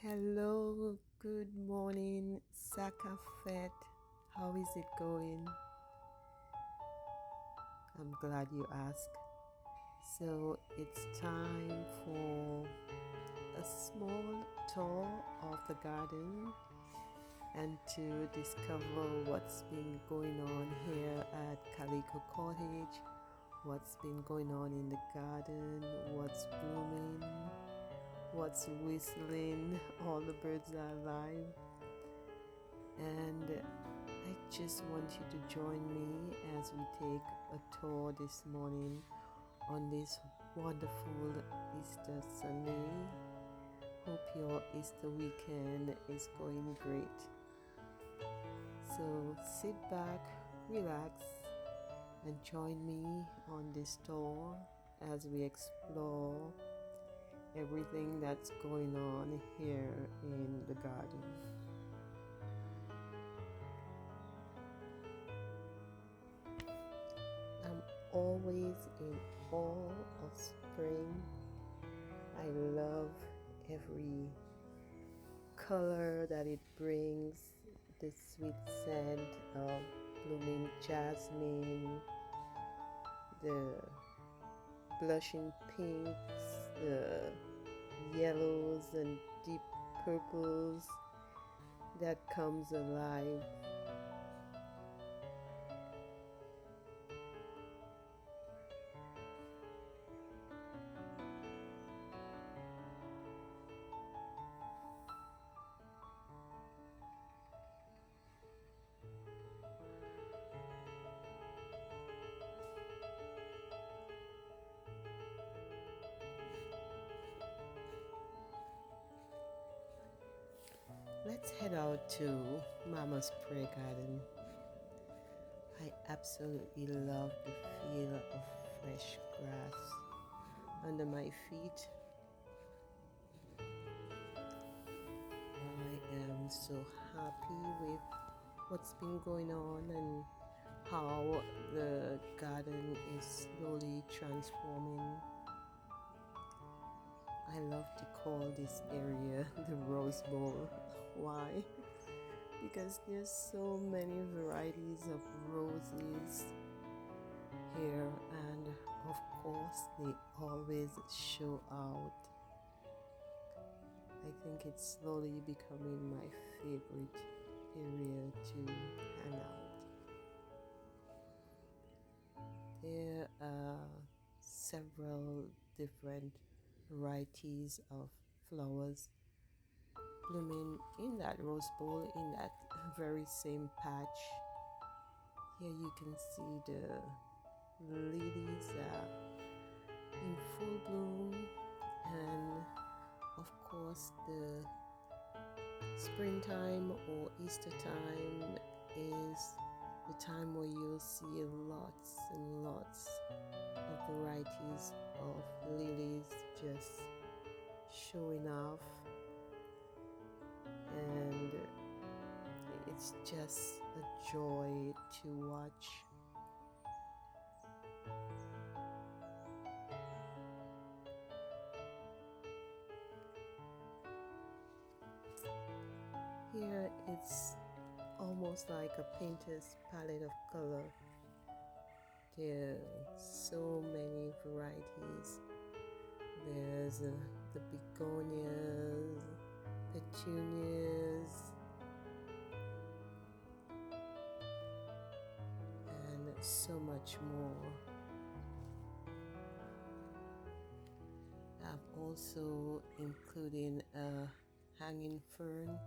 Hello, good morning, Sakafet. How is it going? I'm glad you asked. So it's time for a small tour of the garden and to discover what's been going on here at Calico Cottage, what's been going on in the garden, what's blooming, what's whistling, all the birds are alive. And I just want you to join me as we take a tour this morning on this wonderful Easter Sunday. Hope your Easter weekend is going great. So sit back, relax, and join me on this tour as we explore everything that's going on here in the garden. I'm always in awe of spring. I love every color that it brings, the sweet scent of blooming jasmine, the blushing pinks, the yellows and deep purples that comes alive. Let's head out to Mama's Prayer Garden. I absolutely love the feel of fresh grass under my feet. I am so happy with what's been going on and how the garden is slowly transforming. I love to call this area the Rose Bowl. Why? Because there's so many varieties of roses here, and of course they always show out. I think it's slowly becoming my favorite area to hang out. There are several different varieties of flowers blooming in that rose bowl, in that very same patch. Here you can see the lilies are in full bloom, and of course the springtime or Easter time is the time where you'll see lots and lots of varieties of lilies just showing off, and it's just a joy to watch. Here it's almost like a painter's palette of color. There are so many varieties. There's the begonias, petunias, and so much more. I've also included a hanging fern,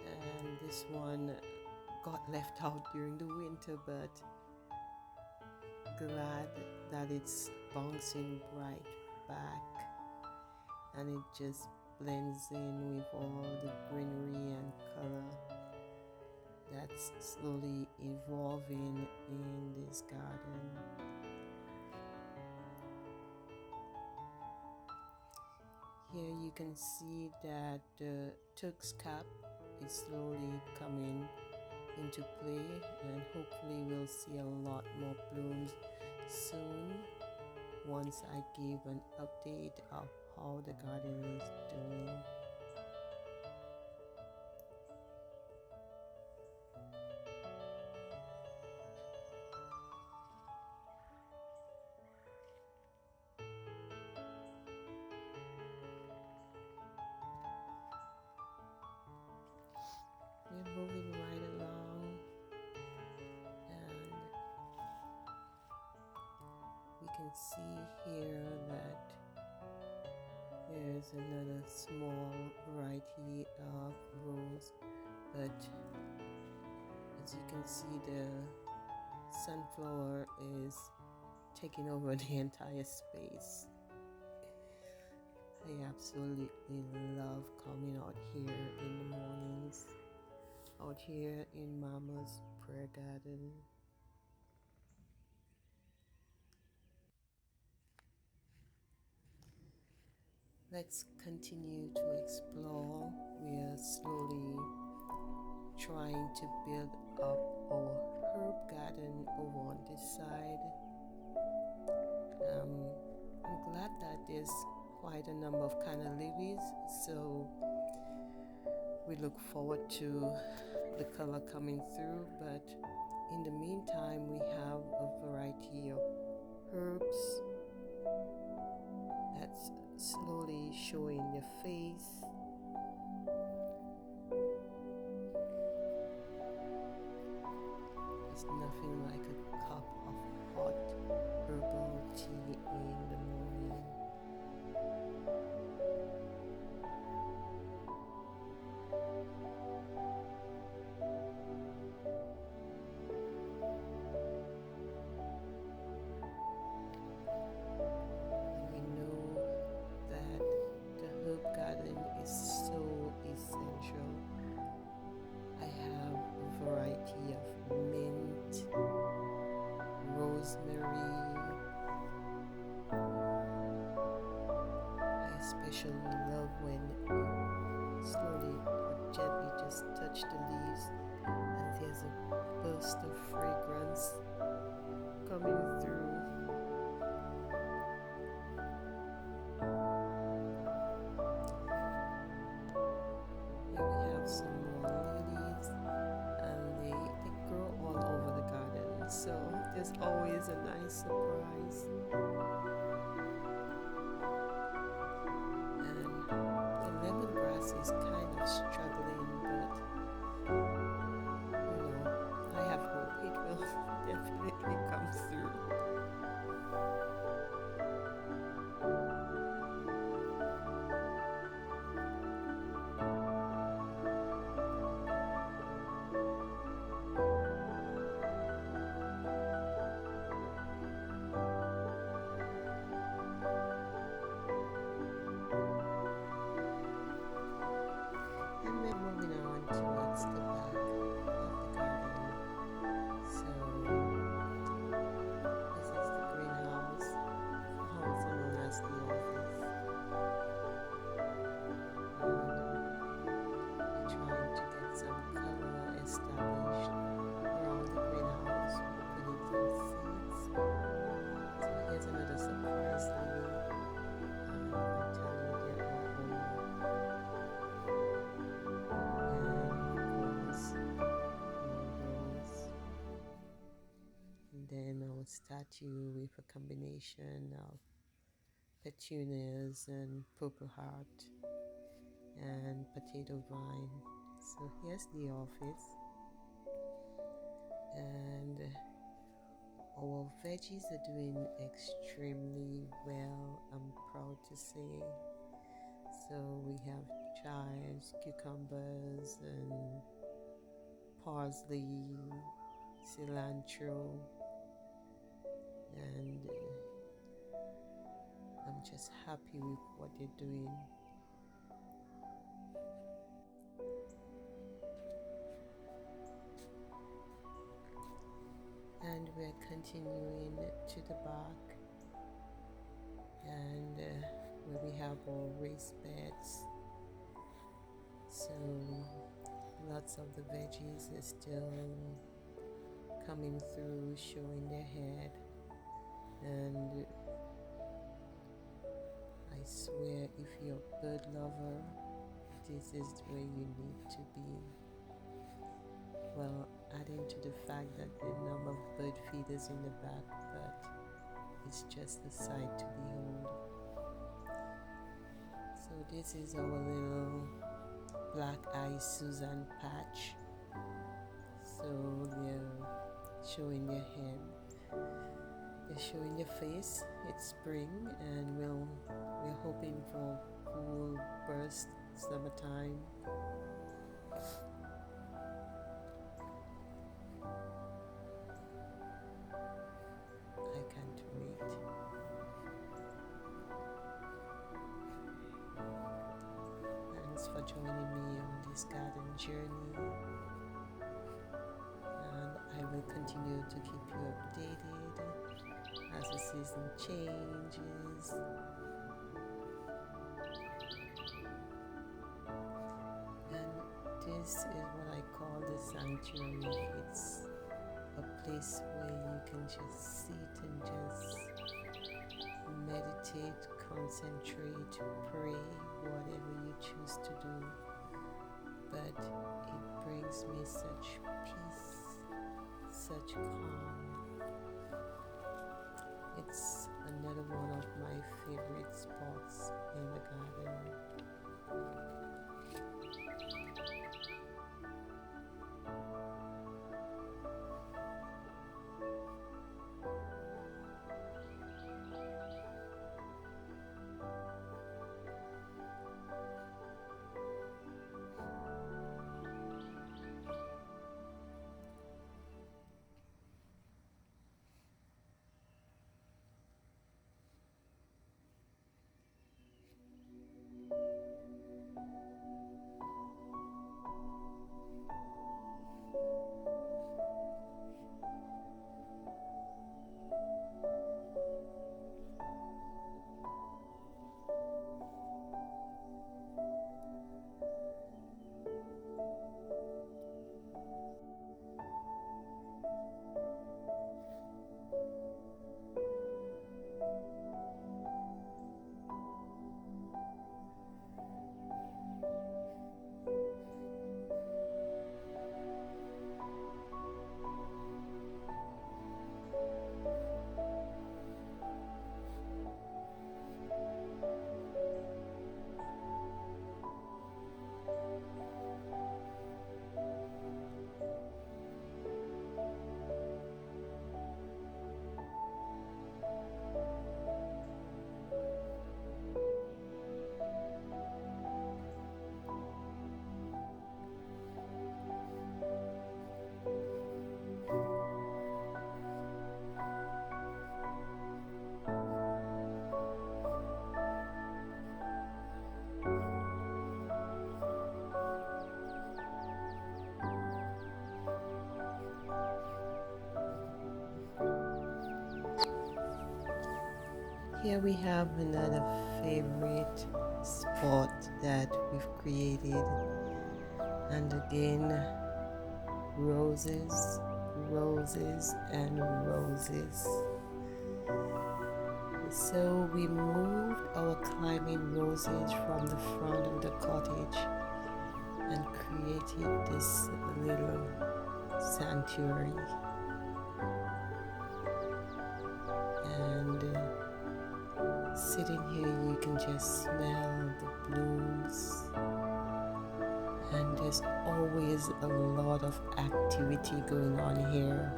and this one got left out during the winter, but glad that it's bouncing right back, and it just blends in with all the greenery and color that's slowly evolving in this garden. Here you can see that the Turk's cap is slowly coming into play, and hopefully we'll see a lot more blooms soon once I give an update of how the garden is doing. see here that there's another small variety of rose, but as you can see, the sunflower is taking over the entire space. I absolutely love coming out here in the mornings, out here in Mama's prayer garden. Let's continue to explore. We are slowly trying to build up our herb garden over on this side. I'm glad that there's quite a number of canna lilies, so we look forward to the color coming through. But in the meantime, we have a variety of herbs that's slowly showing their face. There's nothing like a cup of hot herbal tea in the morning. Especially love when you slowly or gently just touch the leaves and there's a burst of fragrance coming through. Here we have some more lilies, and they grow all over the garden, so there's always a nice surprise. Is kind of struggling, but I have hope it will definitely come through. Statue with a combination of petunias and purple heart and potato vine. So here's the office, and our veggies are doing extremely well, I'm proud to say. So we have chives, cucumbers, and parsley, cilantro, and I'm just happy with what they're doing. And we're continuing to the back, and where we have our raised beds, so lots of the veggies are still coming through, showing their head. And I swear, if you're a bird lover, this is where you need to be. Well, adding to the fact that there are a number of bird feeders in the back, but it's just a sight to behold. So this is our little black-eyed Susan patch. So they're showing their head. You're showing your face. It's spring, and we're hoping for cool burst summertime. I can't wait. Thanks for joining me on this garden journey, and I will continue to keep you updated as the season changes. And this is what I call the sanctuary. It's a place where you can just sit and just meditate, concentrate, pray, whatever you choose to do. But it brings me such peace, such calm. It's another one of my favorite spots in the garden. Here we have another favorite spot that we've created, and again, roses, roses, and roses. So we moved our climbing roses from the front of the cottage and created this little sanctuary. And sitting here, you can just smell the blooms, and there's always a lot of activity going on here.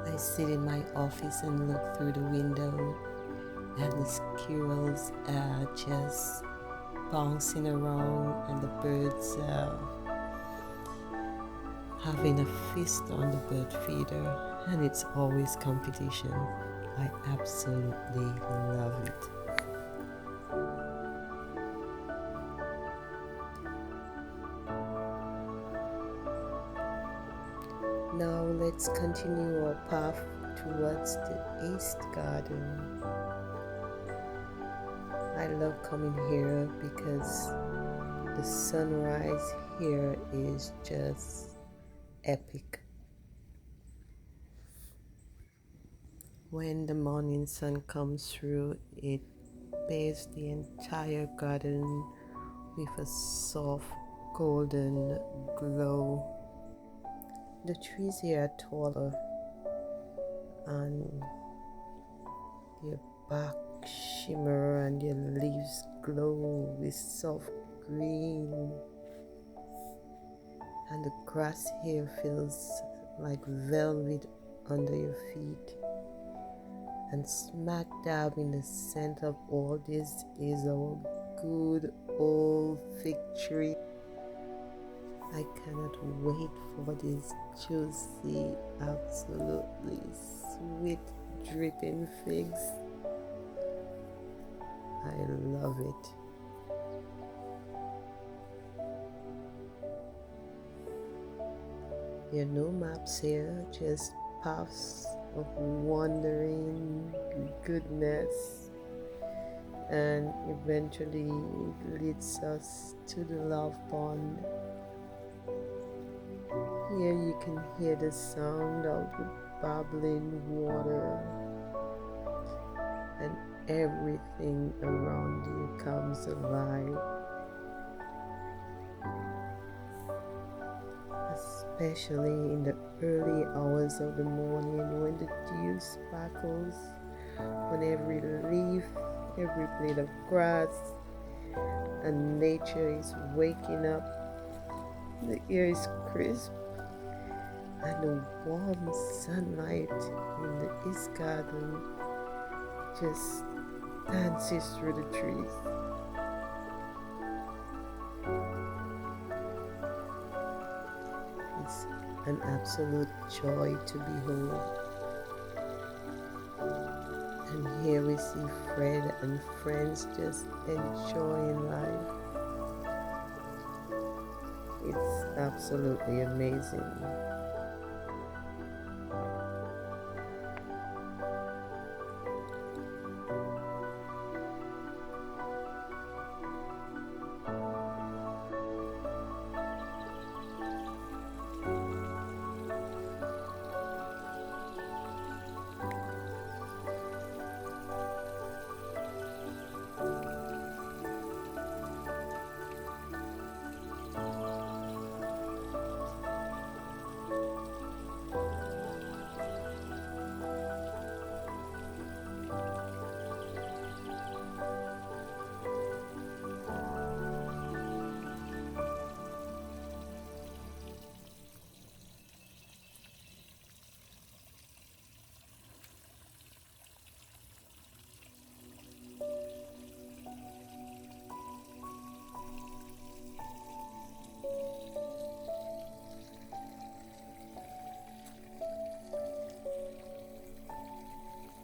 I sit in my office and look through the window, and the squirrels are just bouncing around, and the birds are having a feast on the bird feeder, and it's always competition. I absolutely love it. Now let's continue our path towards the East Garden. I love coming here because the sunrise here is just epic. When the morning sun comes through, it bathes the entire garden with a soft golden glow. The trees here are taller, and their bark shimmer and their leaves glow with soft green, and the grass here feels like velvet under your feet. And smack dab in the center of all this is our good old fig tree. I cannot wait for these juicy, absolutely sweet, dripping figs. I love it. There are no maps here, just paths of wandering goodness, and eventually it leads us to the love pond. Here you can hear the sound of the bubbling water, and everything around you comes alive, especially in the early hours of the morning when the dew sparkles on every leaf, every blade of grass, and nature is waking up. The air is crisp, and the warm sunlight in the East Garden just dances through the trees. It's an absolute joy to behold. And here we see Fred and friends just enjoying life. It's absolutely amazing.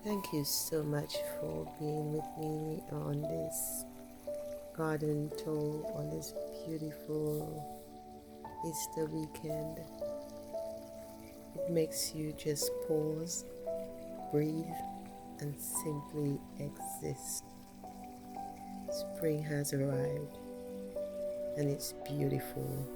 Thank you so much for being with me on this garden tour on this beautiful Easter weekend. It makes you just pause, breathe, and simply exist. Spring has arrived, and it's beautiful.